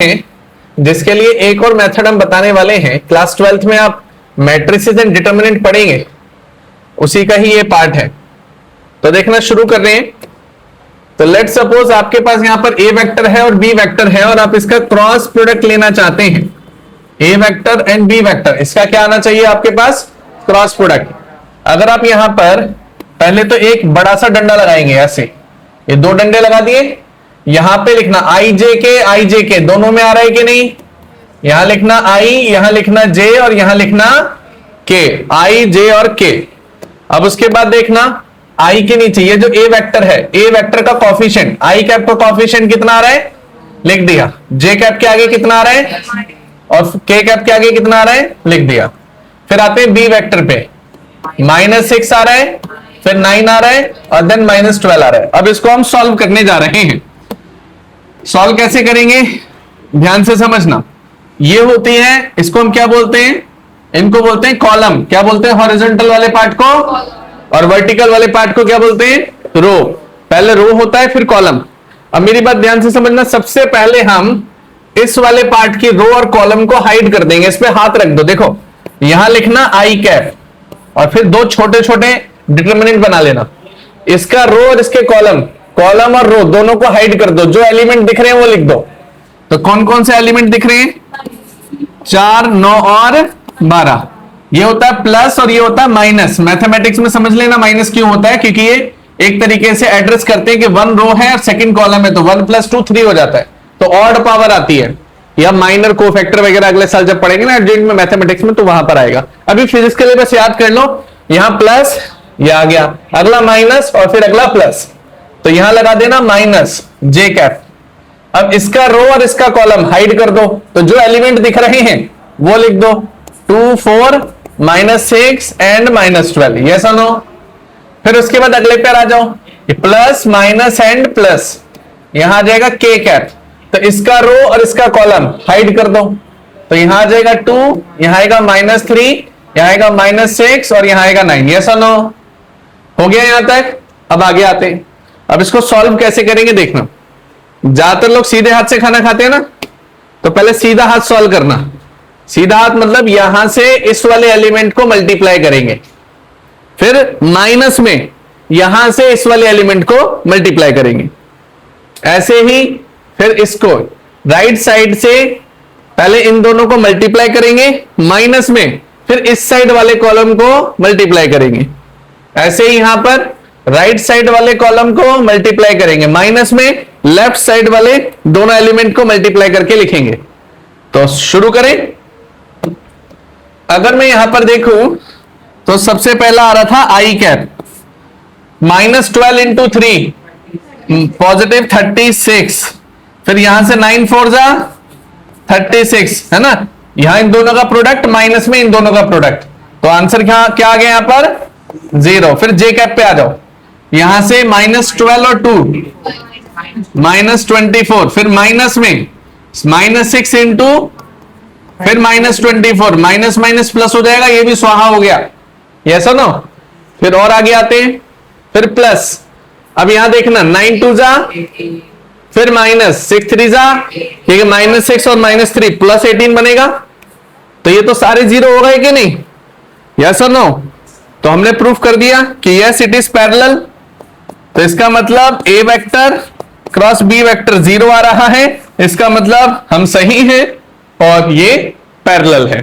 जिसके लिए एक और मेथड हम बताने वाले हैं। क्लास 12th में आप मैट्रिसेस एंड डिटरमिनेंट पढ़ेंगे, उसी का ही ये पार्ट है। तो देखना शुरू कर रहे हैं। तो लेट सपोज आपके पास यहां पर ए वेक्टर है और बी वेक्टर है और आप इसका क्रॉस प्रोडक्ट लेना चाहते हैं। ए वेक्टर एंड बी वेक्टर, इसका क्या आना चाहिए आपके पास? Cross product. अगर आप यहां पर पहले तो एक बड़ा सा डंडा लगाएंगे, ऐसे ये दो डंडे लगा दिए। यहां पे लिखना आई जे के दोनों में आ रहा है कि नहीं? यहां लिखना आई, यहां लिखना जे और यहां लिखना के, आई जे और के। अब उसके बाद देखना आई के नीचे ये जो ए वेक्टर है, ए वेक्टर का कॉफिशिएंट, आई कैप का कॉफिशिएंट कितना आ रहा है? लिख दिया। जे कैप के आगे कितना आ रहा है और के कैप के आगे कितना आ रहा है? लिख दिया। फिर आते हैं बी वेक्टर पे, -6 आ रहा है, फिर 9 आ रहा है और देन -12 आ रहा है। अब इसको हम सॉल्व करने जा रहे हैं। सॉल्व कैसे करेंगे ध्यान से समझना। ये होती है, इसको हम क्या बोलते हैं? इनको बोलते हैं कॉलम। क्या बोलते हैं? हॉरिजॉन्टल वाले पार्ट को, और वर्टिकल वाले पार्ट को क्या बोलते हैं? रो। पहले रो होता है फिर कॉलम। अब मेरी बात ध्यान से समझना, सबसे पहले हम इस वाले पार्ट की रो और कॉलम को हाइड कर देंगे। इस पे हाथ रख दो, देखो यहां लिखना आई कैप और फिर दो छोटे छोटे डिटरमिनेंट बना लेना। इसका रो और इसके कॉलम, कॉलम और रो दोनों को हाइड कर दो। जो एलिमेंट दिख रहे हैं वो लिख दो। तो कौन कौन से एलिमेंट दिख रहे हैं? 4, 9 और 12। ये होता है प्लस और ये होता है माइनस। मैथमेटिक्स में समझ लेना माइनस क्यों होता है, क्योंकि ये एक तरीके से एड्रेस करते हैं कि 1 रो है और सेकंड कॉलम है, तो 1 + 2 3 हो जाता है, तो ऑड पावर आती है। या माइनर कोफैक्टर वगैरह अगले साल जब पढ़ेंगे ना एडजॉइंट में मैथमेटिक्स में, तो वहां पर आएगा। अभी फिजिक्स के लिए बस याद कर लो, यहां प्लस, ये आ गया, अगला माइनस और फिर अगला प्लस, तो यहां लगा देना माइनस जे कैप। अब इसका रो और इसका कॉलम हाइड कर दो, तो जो एलिमेंट दिख रहे हैं वो लिख दो। 2, 4, -6 एंड -12, यस और नो? फिर उसके बाद अगले पे आ जाओ, प्लस माइनस एंड प्लस, यहां आ जाएगा के कैप। तो इसका रो और इसका कॉलम हाइड कर दो, तो यहां आ जाएगा 2, यहां आएगा -3, यहां आएगा -6 और यहां आएगा 9, यस और नो? हो गया यहां तक। अब आगे आते हैं। अब इसको सॉल्व कैसे करेंगे देखना। ज्यादातर लोग सीधे हाथ से खाना खाते हैं ना, तो पहले सीधा हाथ सॉल्व करना। सीधा हाथ मतलब यहां से इस वाले एलिमेंट को मल्टीप्लाई करेंगे, फिर माइनस में यहां से इस वाले एलिमेंट को मल्टीप्लाई करेंगे। ऐसे ही फिर इसको राइट साइड से पहले इन दोनों को मल्टीप्लाई करेंगे, माइनस में फिर इस साइड वाले कॉलम को मल्टीप्लाई करेंगे। ऐसे ही यहां पर राइट साइड वाले कॉलम को मल्टीप्लाई करेंगे, माइनस में लेफ्ट साइड वाले दोनों एलिमेंट को मल्टीप्लाई करके लिखेंगे। तो शुरू करें। अगर मैं यहां पर देखूं तो सबसे पहला आ रहा था आई कैप, -12 × 3 +36, फिर यहां से 9 4 जा 36, है ना? यहां इन दोनों का प्रोडक्ट, माइनस में इन दोनों का प्रोडक्ट, तो आंसर क्या आ गया यहां पर? 0। फिर जे कैप पे आ जाओ, यहां से -12 और 2 -24, फिर माइनस में -6 × फिर -24, माइनस माइनस प्लस हो जाएगा, ये भी स्वाहा हो गया, यस और नो? फिर और आगे आते हैं, फिर प्लस। अब यहां देखना 9 2 जा, फिर -6 3 जा, ठीक है, -6 और -3 +18 बनेगा। तो ये तो सारे 0 हो गए कि नहीं, यस और नो? तो हमने प्रूफ कर दिया कि यस इट इज पैरेलल। तो इसका मतलब ए वेक्टर क्रॉस बी वेक्टर 0 आ रहा है, इसका मतलब हम सही हैं और ये पैरेलल है।